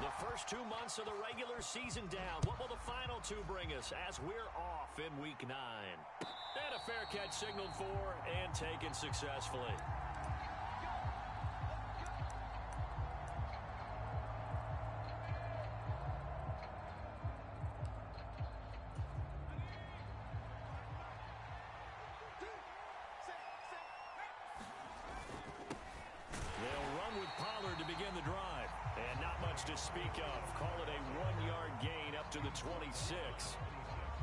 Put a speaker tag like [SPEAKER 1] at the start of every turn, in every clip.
[SPEAKER 1] The first 2 months of the regular season down. What will the final 2 bring us as we're off in Week 9? And a fair catch signaled for and taken successfully. They'll run with Pollard to begin the drive. And not much to speak of. Call it a 1-yard gain up to the 26.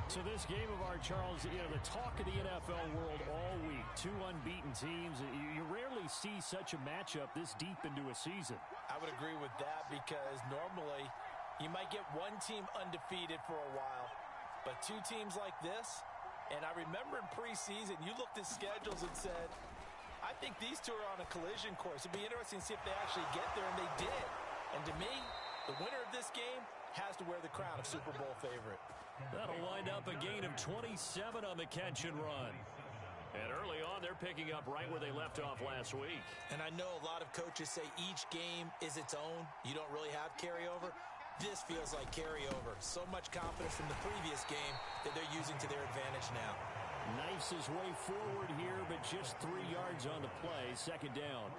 [SPEAKER 2] So this game of art, Charles, you know, the talk of the NFL world all week. 2 unbeaten teams. You rarely see such a matchup this deep into a season.
[SPEAKER 3] I would agree with that because normally you might get one team undefeated for a while. But 2 teams like this, and I remember in preseason you looked at schedules and said, I think these 2 are on a collision course. It'd be interesting to see if they actually get there, and they did. And to me, the winner of this game has to wear the crown of Super Bowl favorite.
[SPEAKER 1] That'll wind up a gain of 27 on the catch and run. And early on, they're picking up right where they left off last week.
[SPEAKER 3] And I know a lot of coaches say each game is its own. You don't really have carryover. This feels like carryover. So much confidence from the previous game that they're using to their advantage now.
[SPEAKER 2] Knifes his way forward here, but just 3 yards on the play. Second down.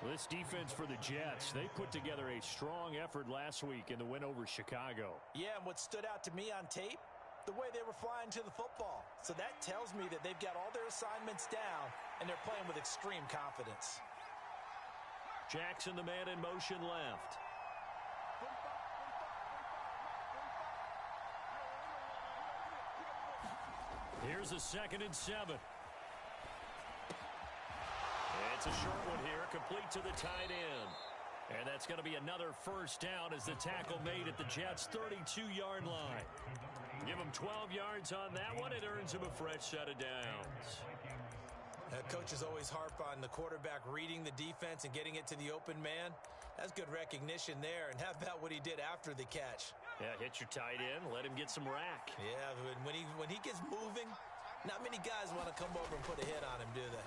[SPEAKER 2] This defense for the Jets, they put together a strong effort last week in the win over Chicago.
[SPEAKER 3] Yeah, and what stood out to me on tape, the way they were flying to the football. So that tells me that they've got all their assignments down, and they're playing with extreme confidence.
[SPEAKER 1] Jackson, the man in motion left. Here's a 2nd and 7. It's a short one here, complete to the tight end. And that's going to be another first down as the tackle made at the Jets' 32-yard line. Give them 12 yards on that one. It earns them a fresh set of downs.
[SPEAKER 3] Coaches always harp on the quarterback reading the defense and getting it to the open man. That's good recognition there. And how about what he did after the catch?
[SPEAKER 1] Yeah, hit your tight end, let him get some rack.
[SPEAKER 3] Yeah, when he gets moving, not many guys want to come over and put a hit on him, do they?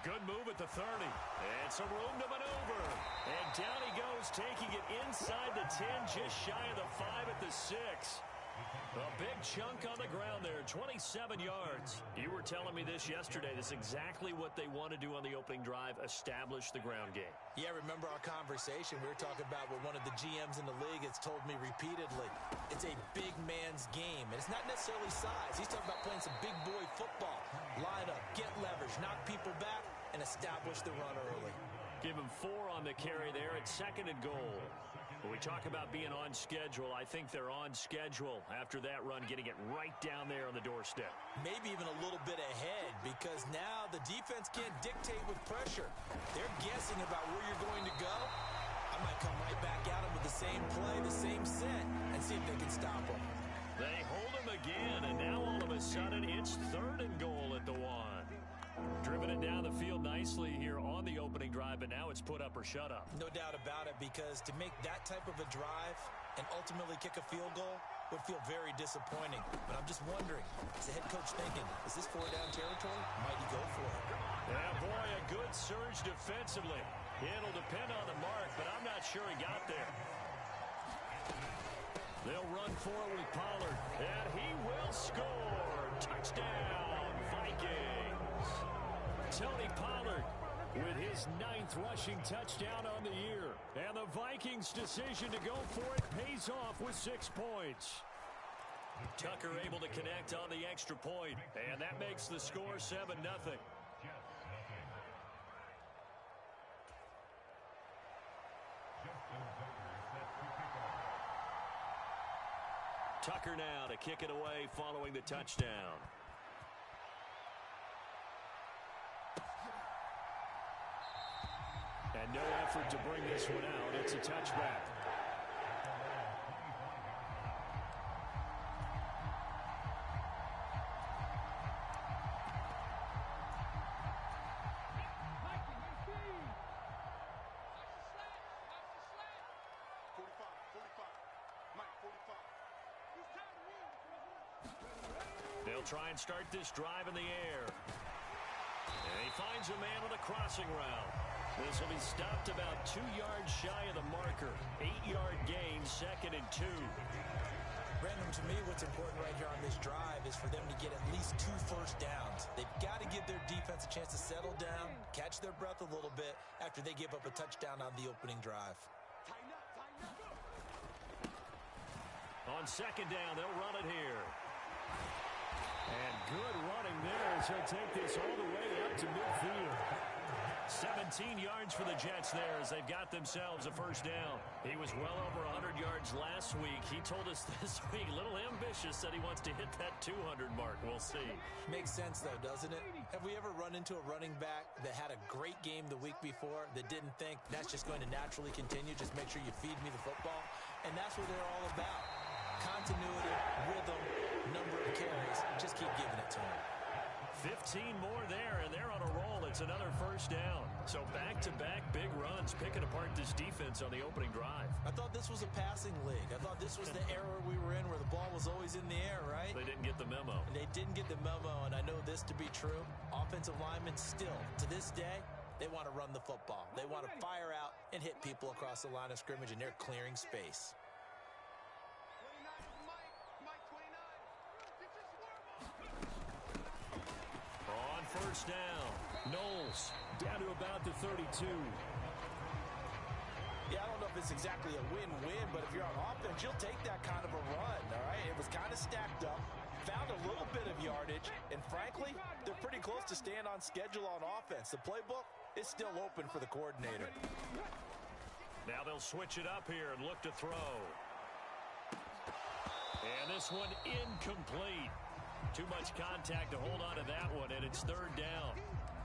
[SPEAKER 1] Good move at the 30. And some room to maneuver. And down he goes, taking it inside the 10, just shy of the 5 at the 6. A big chunk on the ground there, 27 yards. You were telling me this yesterday. This is exactly what they want to do on the opening drive, establish the ground game.
[SPEAKER 3] Yeah, remember our conversation. We were talking about what one of the GMs in the league has told me repeatedly. It's a big man's game, and it's not necessarily size. He's talking about playing some big boy football. Line up, get leverage, knock people back, and establish the run early.
[SPEAKER 1] Give him 4 on the carry there at 2nd and goal. When we talk about being on schedule, I think they're on schedule after that run, getting it right down there on the doorstep.
[SPEAKER 3] Maybe even a little bit ahead, because now the defense can't dictate with pressure. They're guessing about where you're going to go. I might come right back at them with the same play, the same set, and see if they can stop them.
[SPEAKER 1] They hold him again, and now all of a sudden it's 3rd and goal at the 1. Driven it down the field nicely here on the opening drive, but now it's put up or shut up.
[SPEAKER 3] No doubt about it, because to make that type of a drive and ultimately kick a field goal would feel very disappointing. But I'm just wondering, is the head coach thinking, is this 4-down territory? Might he go for it?
[SPEAKER 1] Yeah, boy, a good surge defensively. It'll depend on the mark, but I'm not sure he got there. They'll run for it with Pollard, and he will score. Touchdown, Vikings. Tony Pollard with his 9th rushing touchdown on the year. And the Vikings' decision to go for it pays off with 6 points. Tucker able to connect on the extra point, and that makes the score 7-0. Tucker now to kick it away following the touchdown. And no effort to bring this one out. It's a touchback. They'll try and start this drive in the air. And he finds a man with a crossing route.
[SPEAKER 2] This will be stopped about 2 yards shy of the marker. 8-yard gain, 2nd and 2.
[SPEAKER 3] Brandon, to me, what's important right here on this drive is for them to get at least 2 first downs. They've got to give their defense a chance to settle down, catch their breath a little bit after they give up a touchdown on the opening drive.
[SPEAKER 2] On 2nd down, they'll run it here. And good running there as he'll take this all the way up to midfield. 17 yards for the Jets there as they've got themselves a first down. He was well over 100 yards last week. He told us this week, a little ambitious, said he wants to hit that 200 mark. We'll see.
[SPEAKER 3] Makes sense, though, doesn't it? Have we ever run into a running back that had a great game the week before that didn't think that's just going to naturally continue? Just make sure you feed me the football. And that's what they're all about. Continuity, rhythm, number of carries. Just keep giving it to them.
[SPEAKER 2] 15 more there, and they're on a roll. It's another first down. So back-to-back big runs, picking apart this defense on the opening drive.
[SPEAKER 3] I thought this was a passing league. I thought this was the era we were in where the ball was always in the air, right?
[SPEAKER 2] They didn't get the memo.
[SPEAKER 3] They didn't get the memo, and I know this to be true. Offensive linemen still, to this day, they want to run the football. They want to fire out and hit people across the line of scrimmage, and they're clearing space.
[SPEAKER 2] On first down, Knowles down to about the 32.
[SPEAKER 3] Yeah, I don't know if it's exactly a win-win, but if you're on offense, you'll take that kind of a run, all right? It was kind of stacked up, found a little bit of yardage, and frankly, they're pretty close to staying on schedule on offense. The playbook is still open for the coordinator.
[SPEAKER 2] Now they'll switch it up here and look to throw. And this one incomplete. Too much contact to hold on to that one, and it's 3rd down.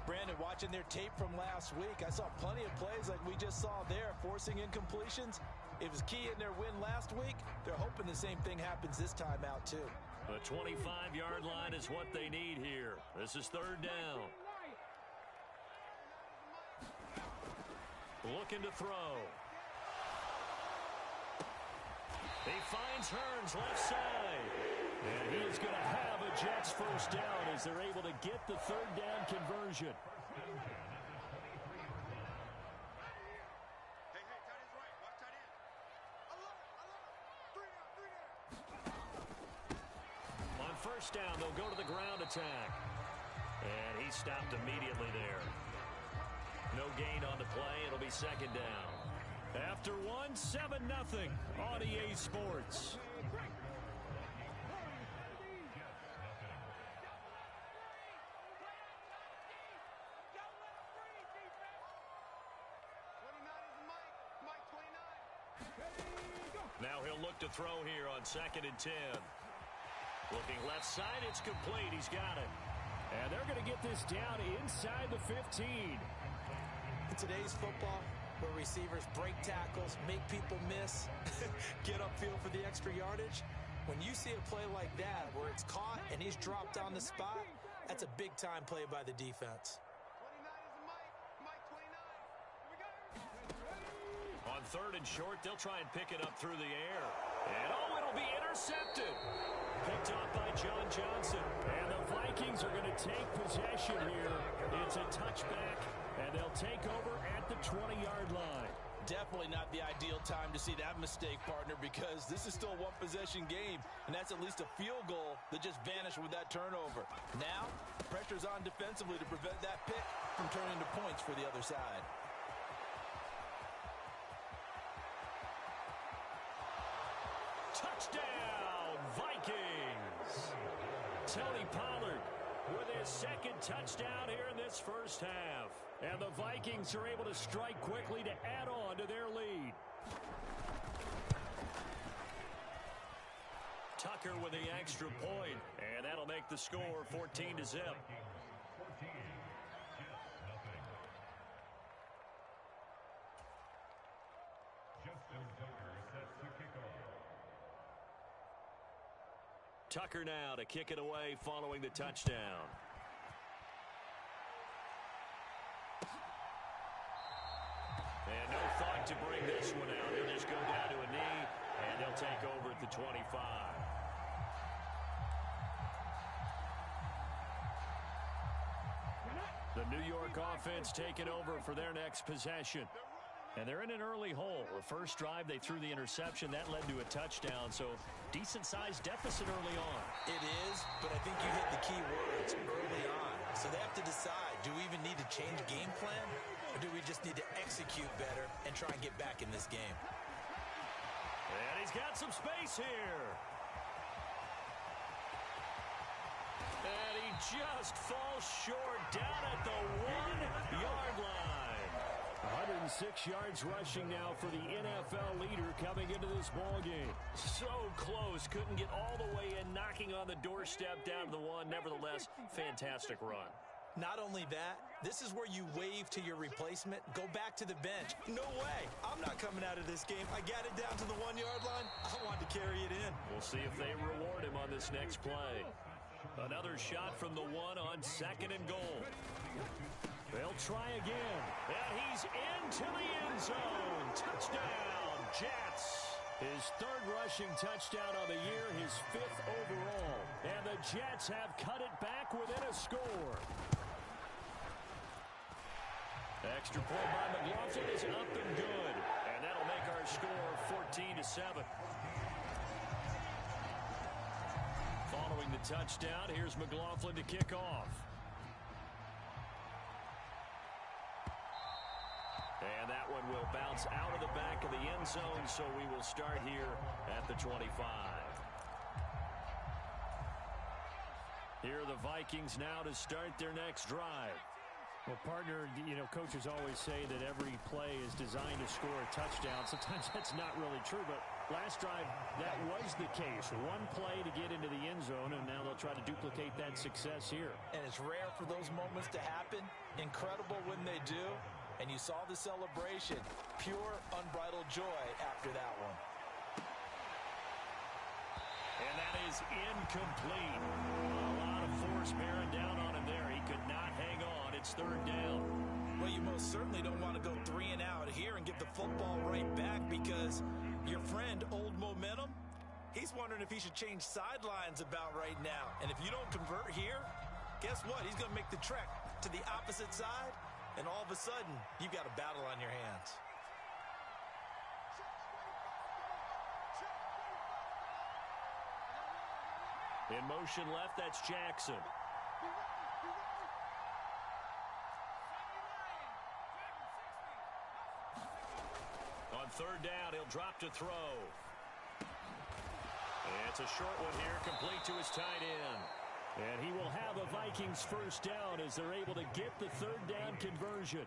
[SPEAKER 3] Brandon, watching their tape from last week, I saw plenty of plays like we just saw there, forcing incompletions. It was key in their win last week. They're hoping the same thing happens this time out, too.
[SPEAKER 2] The 25-yard line is what they need here. This is 3rd down. Looking to throw. He finds Hearns left side. And he is going to have a Jets first down as they're able to get the 3rd down conversion. On first down, they'll go to the ground attack. And he stopped immediately there. No gain on the play. It'll be 2nd down. After 7-0 on EA Sports. Now he'll look to throw here on 2nd and 10. Looking left side, it's complete. He's got it. And they're going to get this down inside the 15.
[SPEAKER 3] In today's football, where receivers break tackles, make people miss, get upfield for the extra yardage, when you see a play like that where it's caught and he's dropped on the spot, that's a big-time play by the defense.
[SPEAKER 2] On 3rd and short, they'll try and pick it up through the air. And, it'll be intercepted. Picked off by John Johnson. And the Vikings are going to take possession here. It's a touchback, and they'll take over at the 20-yard line.
[SPEAKER 3] Definitely not the ideal time to see that mistake, partner, because this is still a one-possession game, and that's at least a field goal that just vanished with that turnover. Now, pressure's on defensively to prevent that pick from turning into points for the other side.
[SPEAKER 2] Touchdown, Vikings! Tony Pollard with his 2nd touchdown here in this first half. And the Vikings are able to strike quickly to add on to their lead. Tucker with the extra point, and that'll make the score 14-0. Tucker now to kick it away following the touchdown. And no thought to bring this one out. He'll just go down to a knee, and they'll take over at the 25. The New York offense taking over for their next possession. And they're in an early hole. The first drive, they threw the interception. That led to a touchdown, so decent-sized deficit early on.
[SPEAKER 3] It is, but I think you hit the key words early on. So they have to decide, do we even need to change game plan, or do we just need to execute better and try and get back in this game?
[SPEAKER 2] And he's got some space here. And he just falls short down at the 1-yard line. 106 yards rushing now for the NFL leader coming into this ballgame. So close, couldn't get all the way in, knocking on the doorstep down to the 1. Nevertheless, fantastic run.
[SPEAKER 3] Not only that, this is where you wave to your replacement, go back to the bench. No way, I'm not coming out of this game. I got it down to the 1-yard line. I want to carry it in.
[SPEAKER 2] We'll see if they reward him on this next play. Another shot from the 1 on 2nd and goal. They'll try again. And he's into the end zone. Touchdown, Jets. His 3rd rushing touchdown on the year, his 5th overall. And the Jets have cut it back within a score. Extra point by McLaughlin is up and good. And that'll make our score 14-7. Following the touchdown, here's McLaughlin to kick off. And that one will bounce out of the back of the end zone, so we will start here at the 25. Here are the Vikings now to start their next drive.
[SPEAKER 1] Well, partner, coaches always say that every play is designed to score a touchdown. Sometimes that's not really true, but last drive, that was the case. One play to get into the end zone, and now they'll try to duplicate that success here.
[SPEAKER 3] And it's rare for those moments to happen. Incredible when they do. And you saw the celebration. Pure, unbridled joy after that one.
[SPEAKER 2] And that is incomplete. A lot of force bearing down on him there. He could not hang on. It's 3rd down.
[SPEAKER 3] Well, you most certainly don't want to go 3 and out here and get the football right back, because your friend, Old Momentum, he's wondering if he should change sidelines about right now. And if you don't convert here, guess what? He's going to make the trek to the opposite side, and all of a sudden, you've got a battle on your hands.
[SPEAKER 2] In motion left, that's Jackson. On 3rd down, he'll drop to throw. It's a short one here, complete to his tight end.
[SPEAKER 1] And he will have a Vikings 1st down as they're able to get the 3rd down conversion.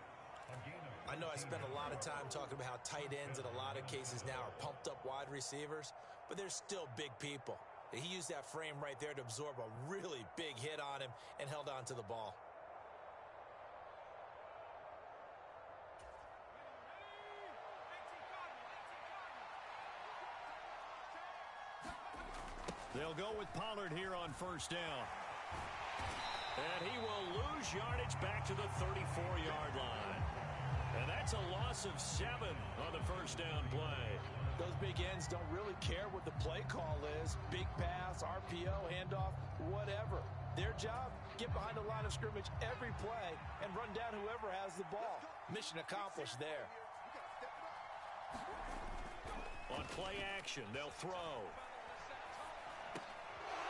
[SPEAKER 3] I know I spent a lot of time talking about how tight ends in a lot of cases now are pumped up wide receivers, but they're still big people. He used that frame right there to absorb a really big hit on him and held on to the ball.
[SPEAKER 2] They'll go with Pollard here on 1st down. And he will lose yardage back to the 34-yard line. And that's a loss of 7 on the 1st down play.
[SPEAKER 3] Those big ends don't really care what the play call is. Big pass, RPO, handoff, whatever. Their job, get behind the line of scrimmage every play and run down whoever has the ball. Mission accomplished there.
[SPEAKER 2] On play action, they'll throw.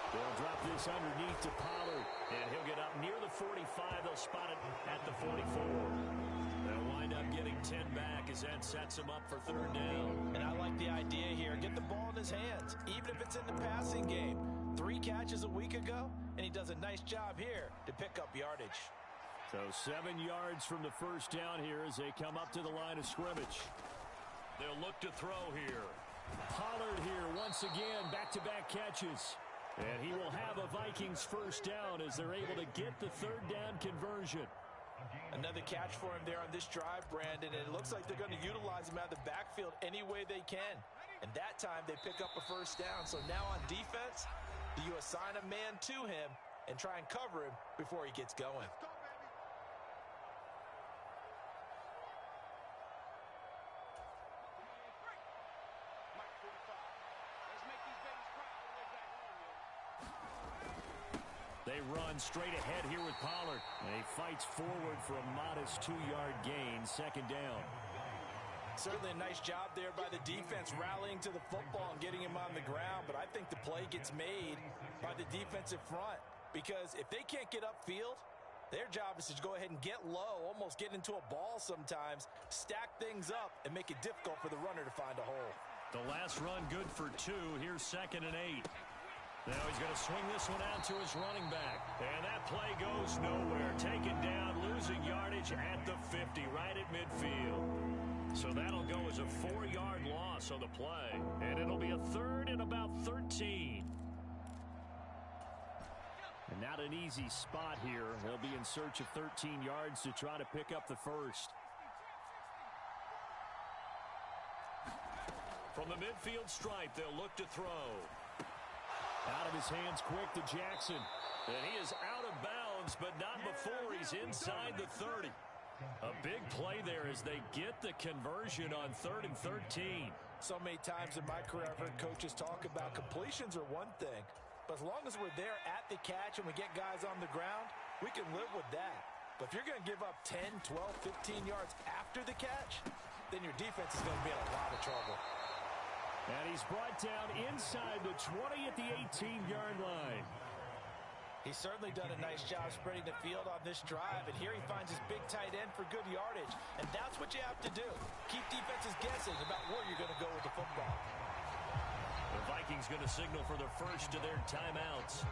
[SPEAKER 2] They'll drop this underneath to Pollard, and he'll get up near the 45. They'll spot it at the 44. They'll wind up getting 10 back as that sets him up for 3rd down.
[SPEAKER 3] And I like the idea here. Get the ball in his hands, even if it's in the passing game. 3 catches a week ago, and he does a nice job here to pick up yardage.
[SPEAKER 1] So 7 yards from the 1st down here as they come up to the line of scrimmage.
[SPEAKER 2] They'll look to throw here.
[SPEAKER 1] Pollard here once again, back-to-back catches. And he will have a Vikings 1st down as they're able to get the 3rd down conversion.
[SPEAKER 3] Another catch for him there on this drive, Brandon, and it looks like they're going to utilize him out of the backfield any way they can. And that time they pick up a 1st down. So now on defense, do you assign a man to him and try and cover him before he gets going?
[SPEAKER 2] They They run straight ahead here with Pollard. And he fights forward for a modest 2-yard gain, second down.
[SPEAKER 3] Certainly a nice job there by the defense rallying to the football and getting him on the ground. But I think the play gets made by the defensive front. Because if they can't get upfield, their job is to go ahead and get low, almost get into a ball sometimes, stack things up, and make it difficult for the runner to find a hole.
[SPEAKER 2] The last run good for 2. Here's 2nd and 8. Now he's going to swing this one out to his running back. And that play goes nowhere. Taken down, losing yardage at the 50, right at midfield. So that'll go as a 4-yard loss on the play. And it'll be a 3rd and about 13. And not an easy spot here. They'll be in search of 13 yards to try to pick up the first. From the midfield stripe, they'll look to throw. Out of his hands quick to Jackson. And he is out of bounds, but not before he's inside the 30. A big play there as they get the conversion on 3rd and 13.
[SPEAKER 3] So many times in my career I've heard coaches talk about completions are one thing, but as long as we're there at the catch and we get guys on the ground, we can live with that. But if you're going to give up 10, 12, 15 yards after the catch, then your defense is going to be in a lot of trouble.
[SPEAKER 2] And he's brought down inside the 20 at the 18-yard line.
[SPEAKER 3] He's certainly done a nice job spreading the field on this drive, and here he finds his big tight end for good yardage. And that's what you have to do. Keep defenses guessing about where you're going to go with the football.
[SPEAKER 2] The Vikings going to signal for the first of their timeouts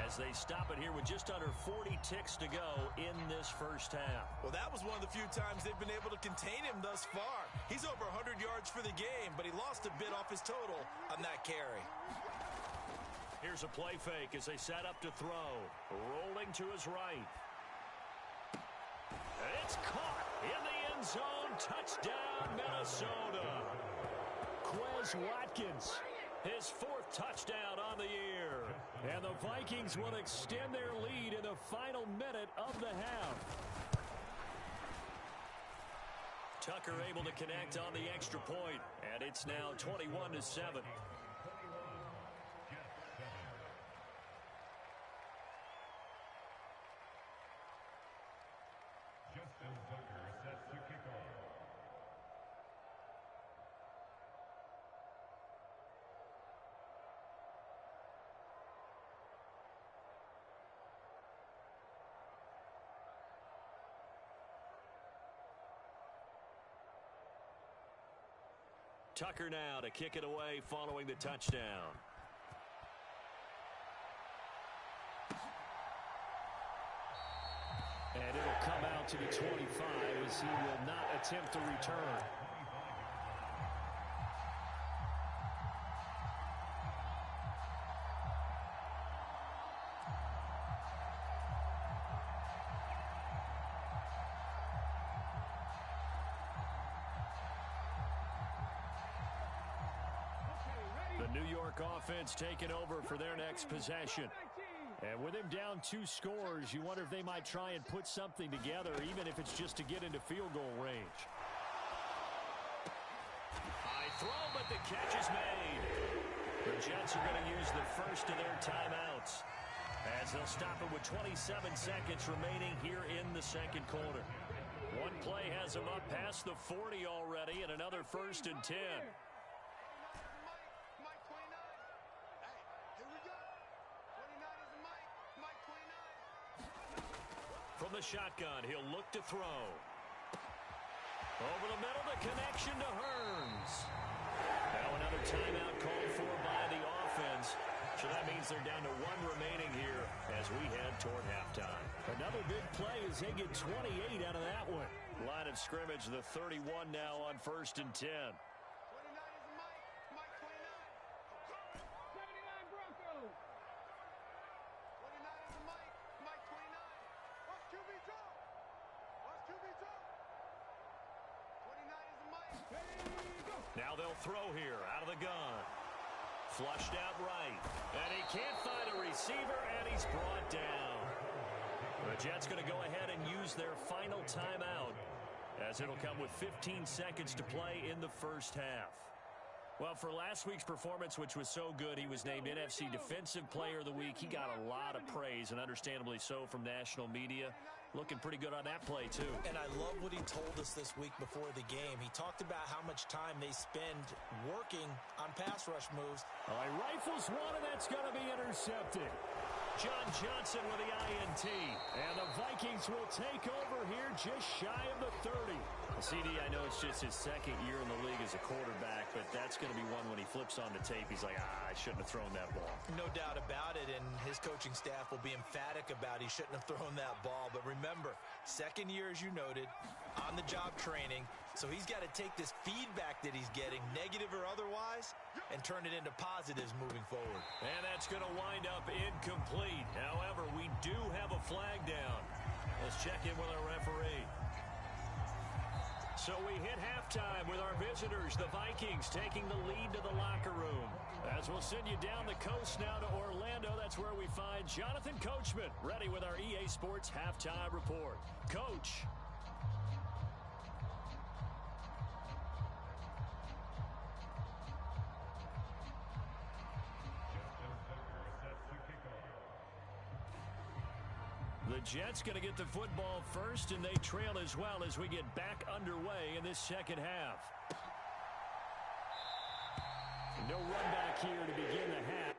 [SPEAKER 2] as they stop it here with just under 40 ticks to go in this first half.
[SPEAKER 3] Well, that was one of the few times they've been able to contain him thus far. He's over 100 yards for the game, but he lost a bit off his total on that carry.
[SPEAKER 2] Here's a play fake as they set up to throw. Rolling to his right. It's caught in the end zone. Touchdown, Minnesota. Quez Watkins, his 4th touchdown on the year. And the Vikings will extend their lead in the final minute of the half. Tucker able to connect on the extra point, and it's now 21-7. Tucker now to kick it away following the touchdown. And it'll come out to the 25 as he will not attempt to return. The New York offense taking over for their next possession. And with him down 2 scores, you wonder if they might try and put something together, even if it's just to get into field goal range. High throw, but the catch is made. The Jets are going to use the first of their timeouts as they'll stop it with 27 seconds remaining here in the second quarter. One play has them up past the 40 already, and another 1st and 10. From the shotgun, he'll look to throw. Over the middle, the connection to Hearns. Now another timeout called for by the offense. So that means they're down to 1 remaining here as we head toward halftime. Another big play as they get 28 out of that one. Line of scrimmage, the 31 now on 1st and 10. Now they'll throw here out of the gun. Flushed out right. And he can't find a receiver, and he's brought down. The Jets going to go ahead and use their final timeout as it'll come with 15 seconds to play in the first half. Well, for last week's performance, which was so good, he was named NFC Defensive Player of the Week. He got a lot of praise, and understandably so, from national media. Looking pretty good on that play, too.
[SPEAKER 3] And I love what he told us this week before the game. He talked about how much time they spend working on pass rush moves.
[SPEAKER 1] All right, rifles one, and that's going to be intercepted. John Johnson with the INT. And the Vikings will take over here just shy of the 30.
[SPEAKER 2] CD, I know it's just his second year in the league as a quarterback, but that's going to be one when he flips on the tape. He's like, I shouldn't have thrown that ball.
[SPEAKER 3] No doubt about it, and his coaching staff will be emphatic about he shouldn't have thrown that ball. But remember, second year, as you noted, on-the-job training. So he's got to take this feedback that he's getting, negative or otherwise, and turn it into positives moving forward.
[SPEAKER 2] And that's going to wind up incomplete. However, we do have a flag down. Let's check in with our referee. So we hit halftime with our visitors, the Vikings, taking the lead to the locker room. As we'll send you down the coast now to Orlando, that's where we find Jonathan Coachman, ready with our EA Sports Halftime Report. Coach. The Jets going to get the football first, and they trail as well as we get back underway in this second half. No run back here to begin the half.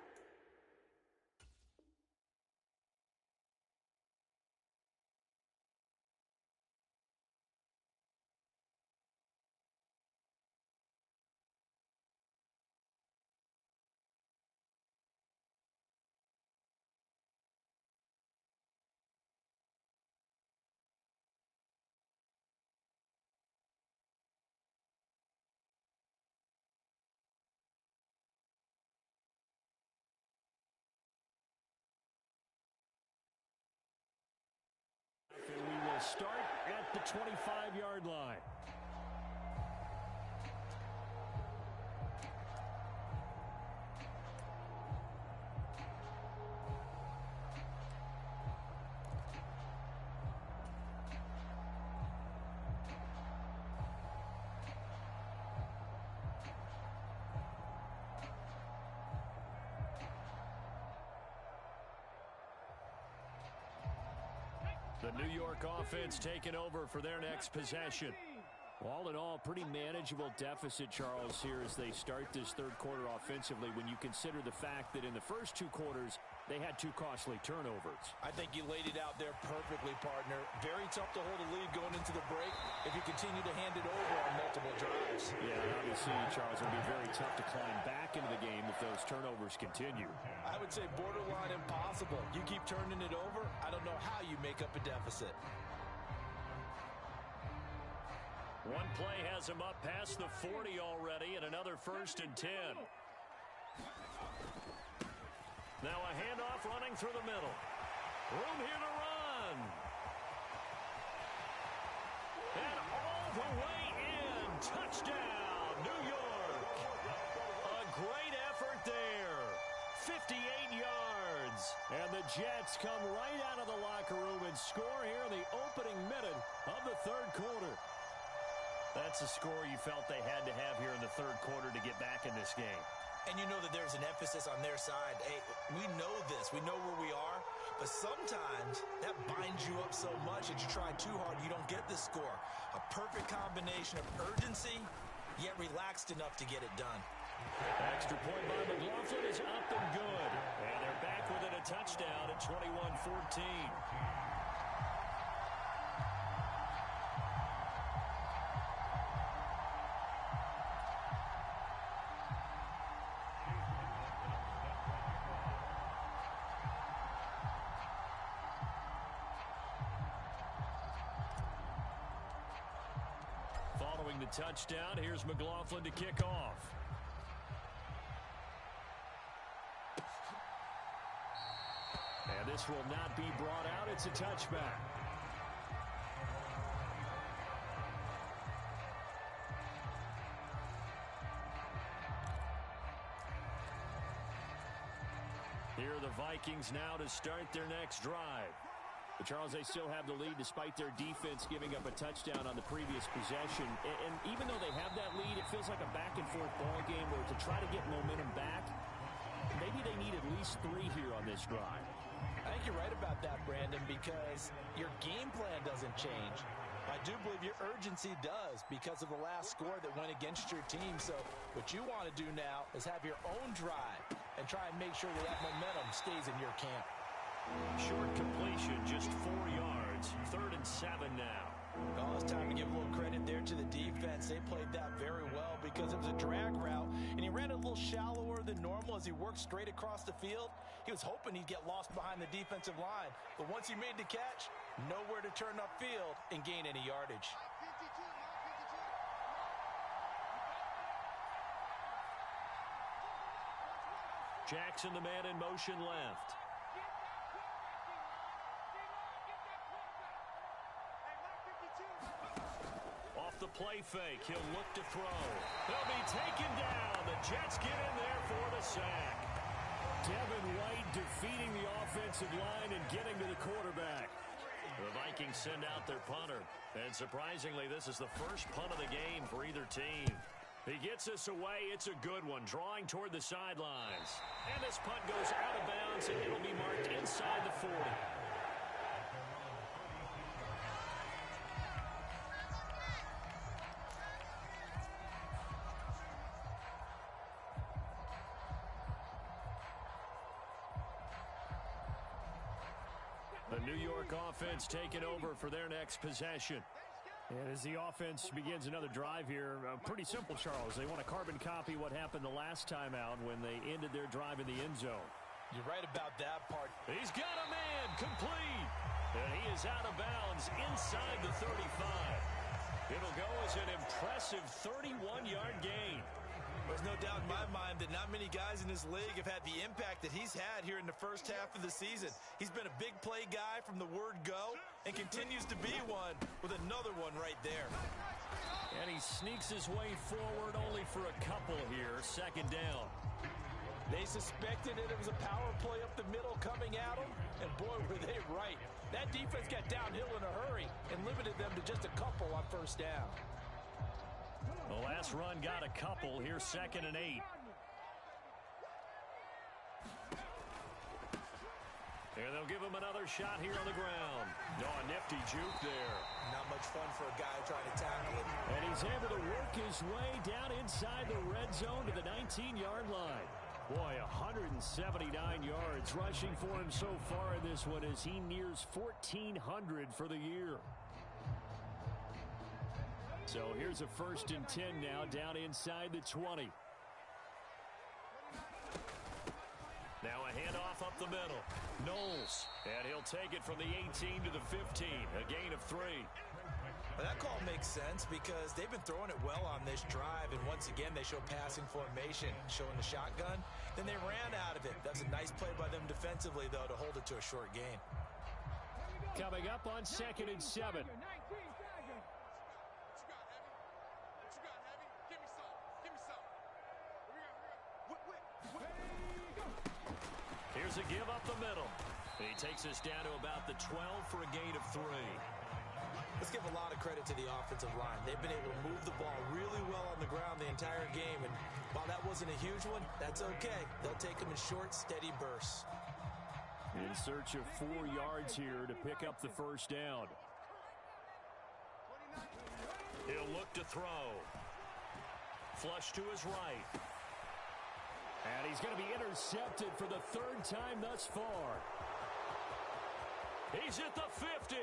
[SPEAKER 2] We will start at the 25-yard line. The New York offense taking over for their next possession. All in all, pretty manageable deficit, Charles, here as they start this third quarter offensively when you consider the fact that in the first two quarters, they had two costly turnovers.
[SPEAKER 3] I think you laid it out there perfectly, partner. Very tough to hold a lead going into the break if you continue to hand it over on multiple drives.
[SPEAKER 2] Yeah, obviously, Charles, it will be very tough to climb back into the game if those turnovers continue.
[SPEAKER 3] I would say borderline impossible. You keep turning it over, I don't know how you make up a deficit.
[SPEAKER 2] One play has him up past the 40 already, and another 1st and 10. Now a handoff running through the middle. Room here to run. And all the way in. Touchdown, New York. A great effort there. 58 yards. And the Jets come right out of the locker room and score here in the opening minute of the third quarter. That's a score you felt they had to have here in the third quarter to get back in this game.
[SPEAKER 3] And you know that there's an emphasis on their side. Hey, we know this. We know where we are. But sometimes that binds you up so much that you try too hard, you don't get the score. A perfect combination of urgency, yet relaxed enough to get it done.
[SPEAKER 2] Extra point by McLaughlin is up and good. And they're back within a touchdown at 21-14. Following the touchdown, here's McLaughlin to kick off. And this will not be brought out. It's a touchback. Here are the Vikings now to start their next drive. But Charles, they still have the lead despite their defense giving up a touchdown on the previous possession. And even though they have that lead, it feels like a back-and-forth ball game where to try to get momentum back, maybe they need at least 3 here on this drive.
[SPEAKER 3] I think you're right about that, Brandon, because your game plan doesn't change. I do believe your urgency does because of the last score that went against your team. So what you want to do now is have your own drive and try and make sure that momentum stays in your camp.
[SPEAKER 2] Short completion, just 4 yards. 3rd and 7 now.
[SPEAKER 3] Well, it's time to give a little credit there to the defense. They played that very well because it was a drag route, and he ran a little shallower than normal as he worked straight across the field. He was hoping he'd get lost behind the defensive line, but once he made the catch, nowhere to turn upfield and gain any yardage.
[SPEAKER 2] Jackson, the man in motion left. Off the play fake, he'll look to throw. He'll be taken down. The Jets get in there for the sack. Devin White defeating the offensive line and getting to the quarterback. The Vikings send out their punter. And surprisingly, this is the first punt of the game for either team. He gets this away. It's a good one, drawing toward the sidelines. And this punt goes out of bounds, and it'll be marked inside the 40. The New York offense taking over for their next possession. And as the offense begins another drive here, pretty simple, Charles. They want to carbon copy what happened the last time out when they ended their drive in the end zone.
[SPEAKER 3] You're right about that part.
[SPEAKER 2] He's got a man complete. And he is out of bounds inside the 35. It'll go as an impressive 31-yard gain.
[SPEAKER 3] There's no doubt in my mind that not many guys in this league have had the impact that he's had here in the first half of the season. He's been a big play guy from the word go and continues to be one with another one right there.
[SPEAKER 2] And he sneaks his way forward only for a couple here. 2nd down.
[SPEAKER 3] They suspected that it was a power play up the middle coming at them, and boy, were they right. That defense got downhill in a hurry and limited them to just a couple on 1st down.
[SPEAKER 2] The last run got a couple. Here's 2nd and 8. And they'll give him another shot here on the ground. No, a nifty juke there.
[SPEAKER 3] Not much fun for a guy trying to tackle it.
[SPEAKER 2] And he's able to work his way down inside the red zone to the 19-yard line. Boy, 179 yards rushing for him so far in this one as he nears 1,400 for the year. So here's a 1st and 10 now down inside the 20. Now a handoff up the middle. Knowles. And he'll take it from the 18 to the 15. A gain of 3.
[SPEAKER 3] Well, that call makes sense because they've been throwing it well on this drive. And once again, they show passing formation, showing the shotgun. Then they ran out of it. That was a nice play by them defensively, though, to hold it to a short gain.
[SPEAKER 2] Coming up on 2nd and 7. Here's a give up the middle. He takes us down to about the 12 for a gain of 3.
[SPEAKER 3] Let's give a lot of credit to the offensive line. They've been able to move the ball really well on the ground the entire game. And while that wasn't a huge one, that's okay. They'll take them in short, steady bursts.
[SPEAKER 2] In search of 4 yards here to pick up the 1st down. He'll look to throw. Flush to his right. And he's going to be intercepted for the 3rd time thus far. He's at the 50,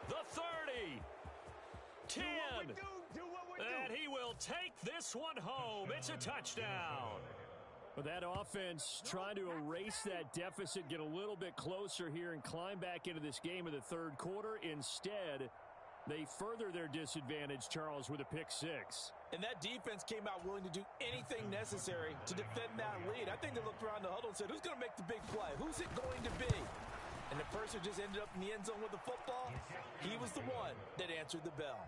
[SPEAKER 2] the 30, 10, and he will take this one home. It's a touchdown. But that offense trying to erase that deficit, get a little bit closer here and climb back into this game in the 3rd quarter. Instead, they further their disadvantage, Charles, with a pick 6.
[SPEAKER 3] And that defense came out willing to do anything necessary to defend that lead. I think they looked around the huddle and said, who's going to make the big play? Who's it going to be? And the person just ended up in the end zone with the football. He was the one that answered the bell.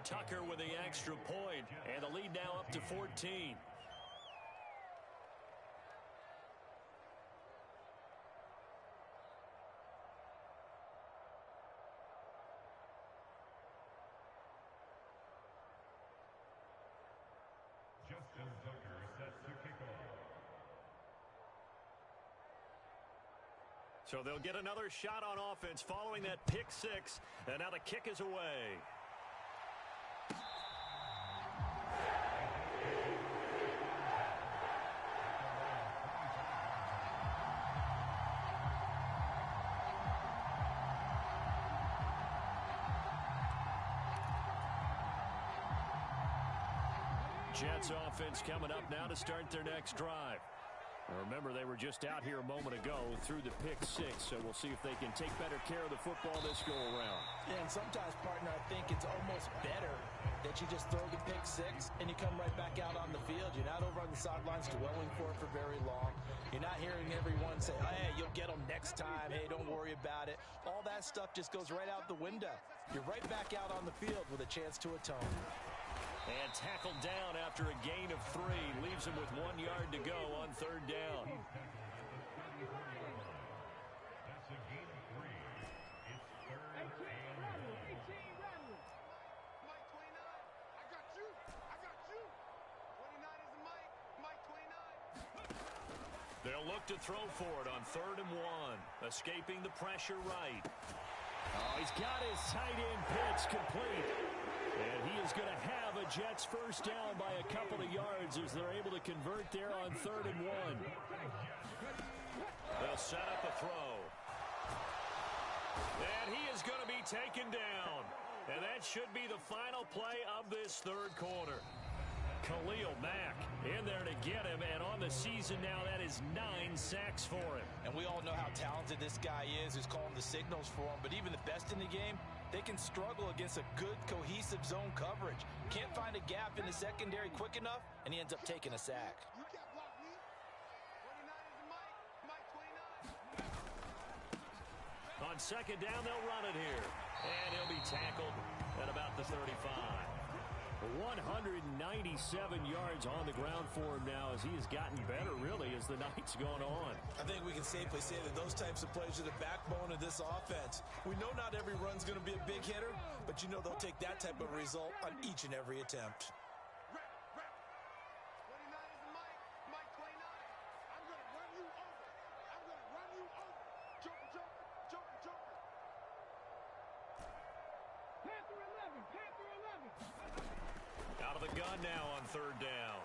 [SPEAKER 2] Tucker with the extra point, and the lead now up to 14. So they'll get another shot on offense following that pick six. And now the kick is away. Jets offense coming up now to start their next drive. Remember, they were just out here a moment ago through the pick six, so we'll see if they can take better care of the football this go-around.
[SPEAKER 3] Yeah, and sometimes, partner, I think it's almost better that you just throw the pick six and you come right back out on the field. You're not over on the sidelines dwelling for it for very long. You're not hearing everyone say, hey, you'll get them next time. Hey, don't worry about it. All that stuff just goes right out the window. You're right back out on the field with a chance to atone.
[SPEAKER 2] And tackled down after a gain of 3. Leaves him with 1 yard to go on third down.
[SPEAKER 4] That's a gain of 3. It's third and 1.
[SPEAKER 5] Mike 29. I got you. I got you. 29 is the Mike. Mike 29.
[SPEAKER 2] They'll look to throw for it on third and 1. Escaping the pressure right. Oh, he's got his tight end pitch complete. And he is going to have a Jets first down by a couple of yards as they're able to convert there on third and 1. They'll set up a throw. And he is going to be taken down. And that should be the final play of this third quarter. Khalil Mack in there to get him, and on the season now, that is 9 sacks for him.
[SPEAKER 3] And we all know how talented this guy is, who's calling the signals for him, but even the best in the game, they can struggle against a good, cohesive zone coverage. Can't find a gap in the secondary quick enough, and he ends up taking a sack.
[SPEAKER 5] You can't block me. 29 is the Mike. Mike 29.
[SPEAKER 2] On second down, they'll run it here. And he'll be tackled at about the 35. 197 yards on the ground for him now as he has gotten better, really, as the night's gone on.
[SPEAKER 3] I think we can safely say that those types of plays are the backbone of this offense. We know not every run's going to be a big hitter, but you know they'll take that type of result on each and every attempt.
[SPEAKER 5] 29 is the Mike. Mike 29. I'm going to run you over. I'm going to run you over. Joker, joker, joker, joker. Panther 11. Panther 11.
[SPEAKER 2] Out of the gun now on third down.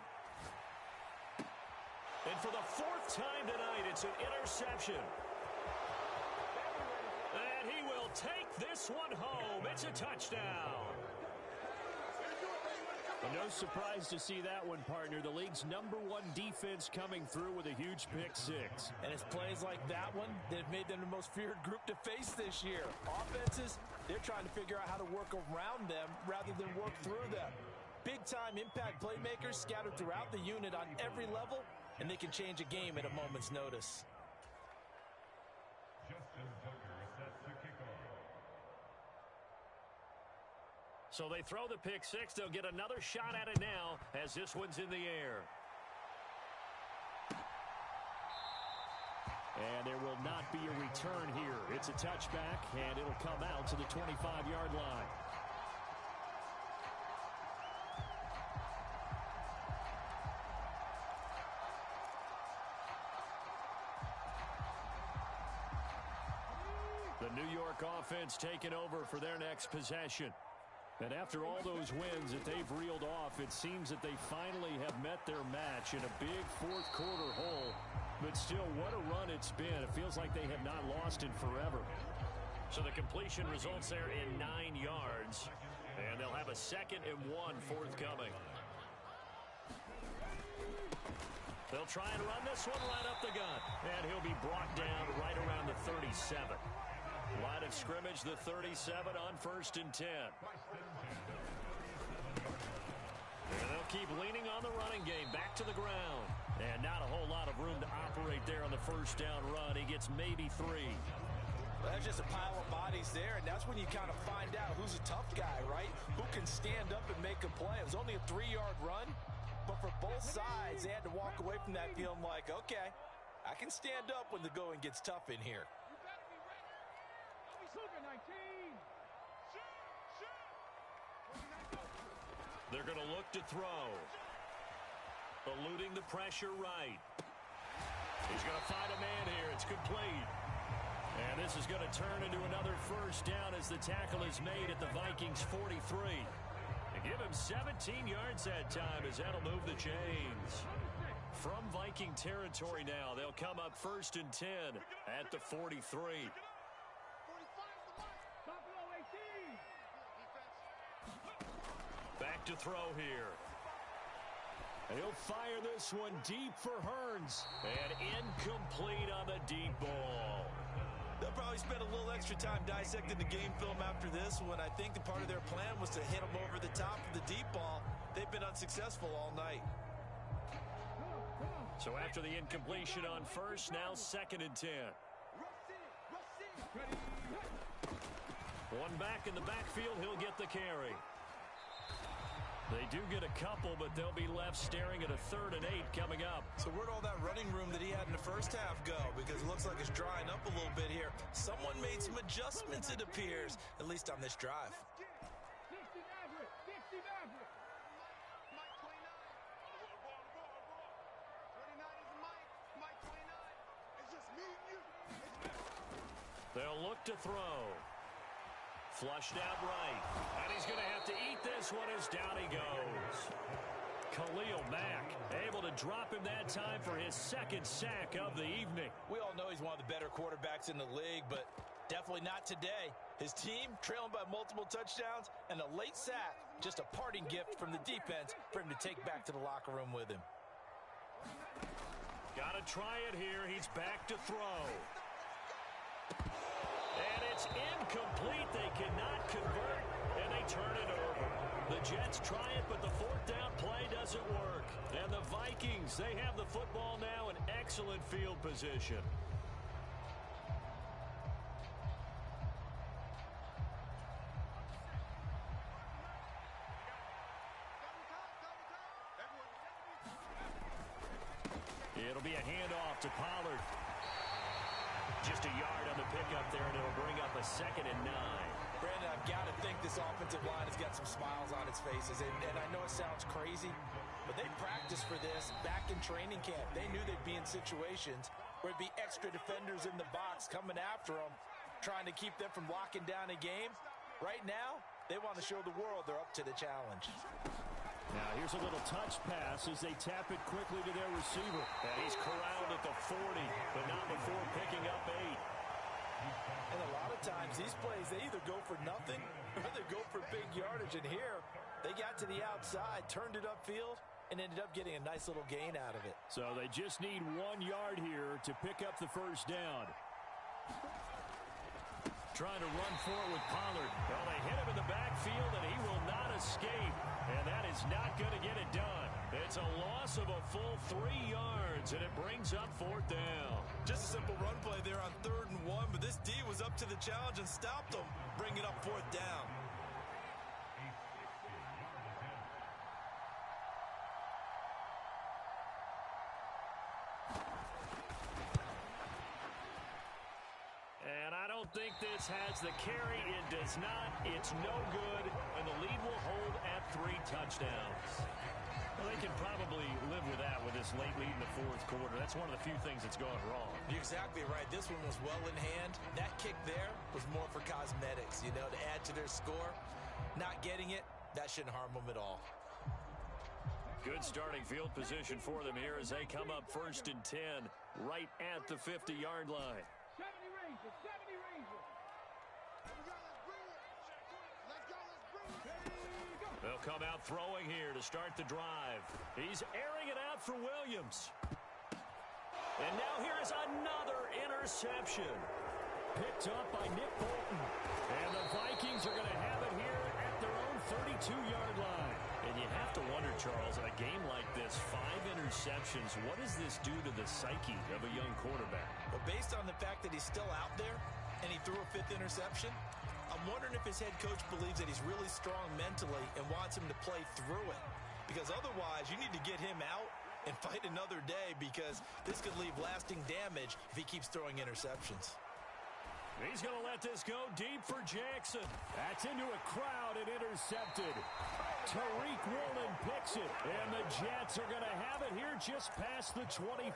[SPEAKER 2] And for the 4th time tonight, it's an interception. And he will take this one home. It's a touchdown. Well, no surprise to see that one, partner. The league's #1 defense coming through with a huge pick six.
[SPEAKER 3] And it's plays like that one that have made them the most feared group to face this year. Offenses, they're trying to figure out how to work around them rather than work through them. Big-time impact playmakers scattered throughout the unit on every level, and they can change a game at a moment's notice.
[SPEAKER 4] Justin Tucker sets the kickoff.
[SPEAKER 2] So they throw the pick six. They'll get another shot at it now as this one's in the air. And there will not be a return here. It's a touchback, and it'll come out to the 25-yard line. The New York offense taking over for their next possession. And after all those wins that they've reeled off, it seems that they finally have met their match in a big fourth quarter hole. But still, what a run it's been. It feels like they have not lost in forever. So the completion results there in 9 yards. And they'll have a 2nd and 1 forthcoming. They'll try and run this one right up the gut. And he'll be brought down right around the 37. Line of scrimmage, the 37 on 1st and 10. And they'll keep leaning on the running game. Back to the ground. And not a whole lot of room to operate there on the first down run. He gets maybe 3.
[SPEAKER 3] Well, that's just a pile of bodies there, and that's when you kind of find out who's a tough guy, right? Who can stand up and make a play. It was only a 3-yard run, but for both sides, they had to walk away from that feeling like, okay, I can stand up when the going gets tough in here.
[SPEAKER 2] They're going to look to throw. Eluding the pressure right. He's going to find a man here. It's complete. And this is going to turn into another first down as the tackle is made at the Vikings 43. And give him 17 yards that time as that'll move the chains. From Viking territory now, they'll come up 1st and 10 at the 43. Back to throw here. He'll fire this one deep for Hearns. And incomplete on the deep ball.
[SPEAKER 3] They'll probably spend a little extra time dissecting the game film after this one. I think the part of their plan was to hit them over the top of the deep ball. They've been unsuccessful all night.
[SPEAKER 2] So after the incompletion on first, now 2nd and 10. One back in the backfield, he'll get the carry. They do get a couple, but they'll be left staring at a 3rd and 8 coming up.
[SPEAKER 3] So where'd all that running room that he had in the first half go? Because it looks like it's drying up a little bit here. Someone made some adjustments, it appears, at least on this drive.
[SPEAKER 2] They'll look to throw. Flushed out right. And he's going to have to eat this one as down he goes. Khalil Mack able to drop him that time for his 2nd sack of the evening.
[SPEAKER 3] We all know he's one of the better quarterbacks in the league, but definitely not today. His team trailing by multiple touchdowns and a late sack. Just a parting gift from the defense for him to take back to the locker room with him.
[SPEAKER 2] Got to try it here. He's back to throw. And it's incomplete. They cannot convert, and they turn it over. The Jets try it, but the 4th down play doesn't work. And the Vikings, they have the football now in excellent field position. It'll be a handoff to Pollard. Just a yard on the pickup there, and it'll bring up a 2nd and 9.
[SPEAKER 3] Brandon, I've got to think this offensive line has got some smiles on its faces. And I know it sounds crazy, but they practiced for this back in training camp. They knew they'd be in situations where it'd be extra defenders in the box coming after them, trying to keep them from locking down a game. Right now, they want to show the world they're up to the challenge.
[SPEAKER 2] Now here's a little touch pass as they tap it quickly to their receiver. And he's corralled at the 40, but not before picking up 8.
[SPEAKER 3] And a lot of times, these plays, they either go for nothing or they go for big yardage. And here, they got to the outside, turned it upfield, and ended up getting a nice little gain out of it.
[SPEAKER 2] So they just need 1 yard here to pick up the first down. Trying to run for it with Pollard. Well, they hit him in the backfield, and he will not escape. And that is not going to get it done. It's a loss of a full 3 yards, and it brings up 4th down.
[SPEAKER 3] Just a simple run play there on 3rd and 1, but this D was up to the challenge and stopped them, bringing up 4th down.
[SPEAKER 2] And I don't think this has the carry. It does not. It's no good. And the lead will hold at 3 touchdowns. Well, they can probably live with that with this late lead in the 4th quarter. That's one of the few things that's gone wrong.
[SPEAKER 3] You're exactly right. This one was well in hand. That kick there was more for cosmetics, you know, to add to their score. Not getting it, that shouldn't harm them at all.
[SPEAKER 2] Good starting field position for them here as they come up 1st and 10 right at the 50-yard line.
[SPEAKER 5] 70 Rangers, 70 Rangers.
[SPEAKER 2] They'll come out throwing here to start the drive. He's airing it out for Williams. And now here is another interception. Picked up by Nick Bolton. And the Vikings are going to have it here at their own 32-yard line. And you have to wonder, Charles, in a game like this, 5 interceptions, what does this do to the psyche of a young quarterback?
[SPEAKER 3] Well, based on the fact that he's still out there and he threw a 5th interception, I'm wondering if his head coach believes that he's really strong mentally and wants him to play through it. Because otherwise, you need to get him out and fight another day, because this could leave lasting damage if he keeps throwing interceptions.
[SPEAKER 2] He's going to let this go deep for Jackson. That's into a crowd and intercepted. Tariq Woolen picks it, and the Jets are going to have it here just past the 25.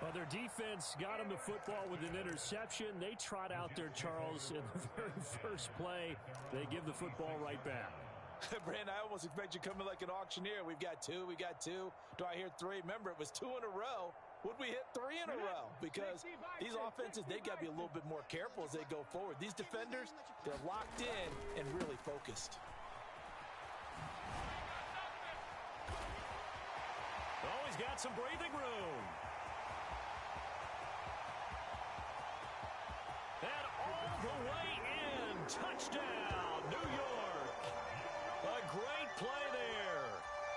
[SPEAKER 2] Well, their defense got them the football with an interception. They trot out there, Charles, in the very first play. They give the football right back.
[SPEAKER 3] Brandon, I almost expect you coming like an auctioneer. We've got two. Do I hear three? Remember, it was 2 in a row. Would we hit 3 in a row? Because these offenses, they got to be a little bit more careful as they go forward. These defenders, they're locked in and really focused.
[SPEAKER 2] Oh, he's got some breathing room. And all the way in. Touchdown, New York. A great play there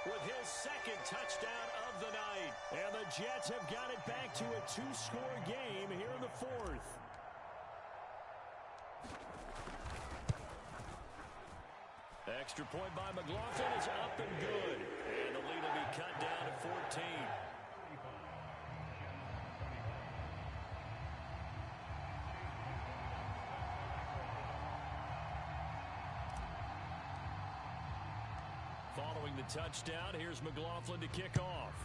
[SPEAKER 2] with his second touchdown of the night. And the Jets have got it back to a 2-score game here in the fourth. Extra point by McLaughlin is up and good. And the lead will be cut down to 14. Following the touchdown, here's McLaughlin to kick off.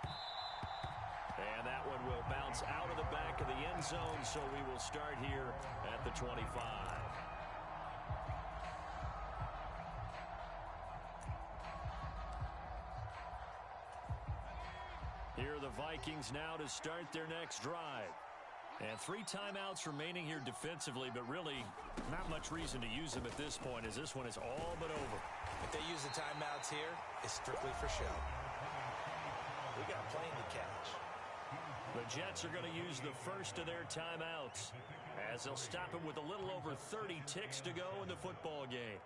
[SPEAKER 2] And that one will bounce out of the back of the end zone, so we will start here at the 25. Here are the Vikings now to start their next drive. And 3 timeouts remaining here defensively, but really not much reason to use them at this point as this one is all but over.
[SPEAKER 3] If they use the timeouts here, it's strictly for show. We got plenty to catch.
[SPEAKER 2] The Jets are going to use the first of their timeouts as they'll stop him with a little over 30 ticks to go in the football game.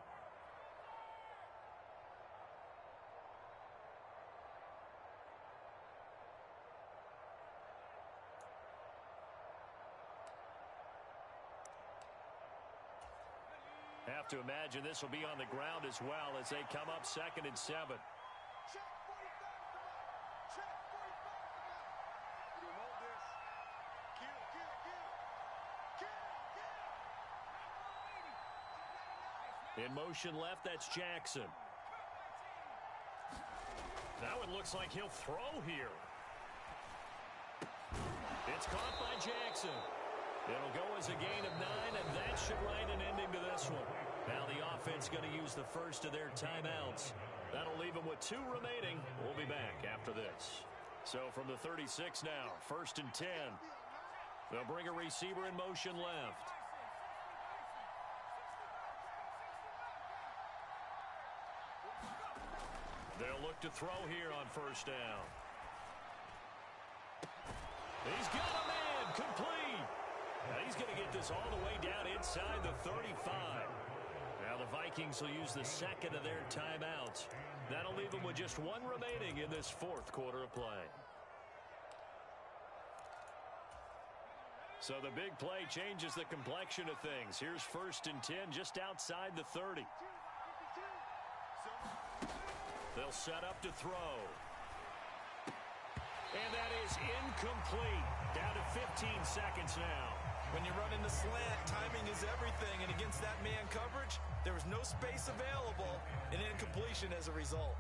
[SPEAKER 2] Have to imagine this will be on the ground as well as they come up 2nd and 7.
[SPEAKER 5] Check 45. Check 45. You hold this. Kill.
[SPEAKER 2] In motion left, that's Jackson. That one looks like he'll throw here. It's caught by Jackson. It'll go as a gain of 9, and that should write an ending to this one. Now the offense going to use the first of their timeouts. That'll leave them with 2 remaining. We'll be back after this. So from the 36 now, 1st and 10. They'll bring a receiver in motion left. They'll look to throw here on 1st down. He's got a man, complete. Now he's going to get this all the way down inside the 35. Now the Vikings will use the 2nd of their timeouts. That'll leave them with just 1 remaining in this 4th quarter of play. So the big play changes the complexion of things. Here's 1st and 10 just outside the 30. They'll set up to throw. And that is incomplete. Down to 15 seconds now.
[SPEAKER 3] When you're running the slant, timing is everything. And against that man coverage, there was no space available. And incompletion as a result.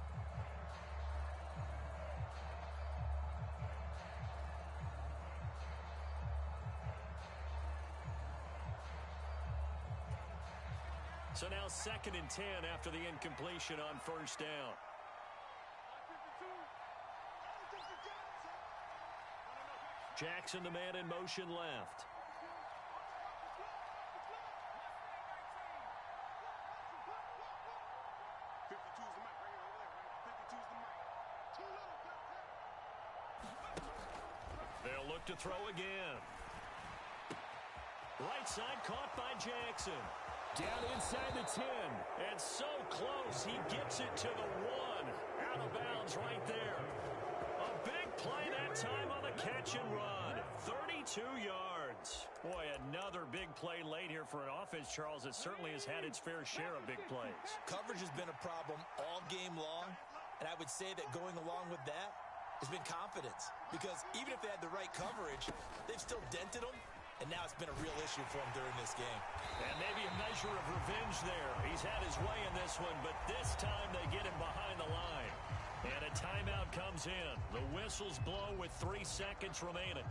[SPEAKER 2] So now 2nd and 10 after the incompletion on 1st down. Jackson, the man in motion left. They'll look to throw again. Right side caught by Jackson. Down inside the 10. And so close. He gets it to the 1. Out of bounds right there. A big play that time on the catch and run. 32 yards. Boy, another big play late here for an offense, Charles, that certainly has had its fair share of big plays.
[SPEAKER 3] Coverage has been a problem all game long. And I would say that going along with that has been confidence. Because even if they had the right coverage, they've still dented them. And now it's been a real issue for him during this game.
[SPEAKER 2] And maybe a measure of revenge there. He's had his way in this one, but this time they get him behind the line. And a timeout comes in. The whistles blow with 3 seconds remaining.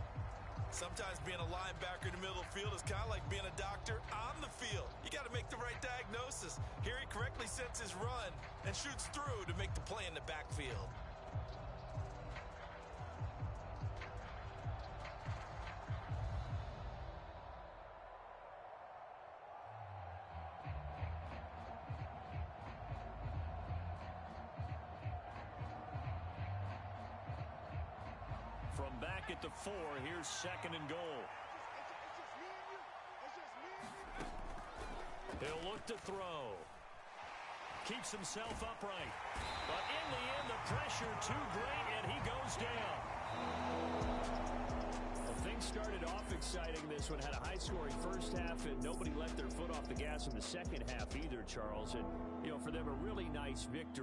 [SPEAKER 3] Sometimes being a linebacker in the middle of the field is kind of like being a doctor on the field. You got to make the right diagnosis. Here he correctly sets his run and shoots through to make the play in the backfield.
[SPEAKER 2] From back at the 4, here's 2nd and goal. He'll look to throw. Keeps himself upright. But in the end, the pressure too great, and he goes down. Well, things started off exciting. This one had a high-scoring first half, and nobody let their foot off the gas in the second half either, Charles. And, you know, for them, a really nice victory.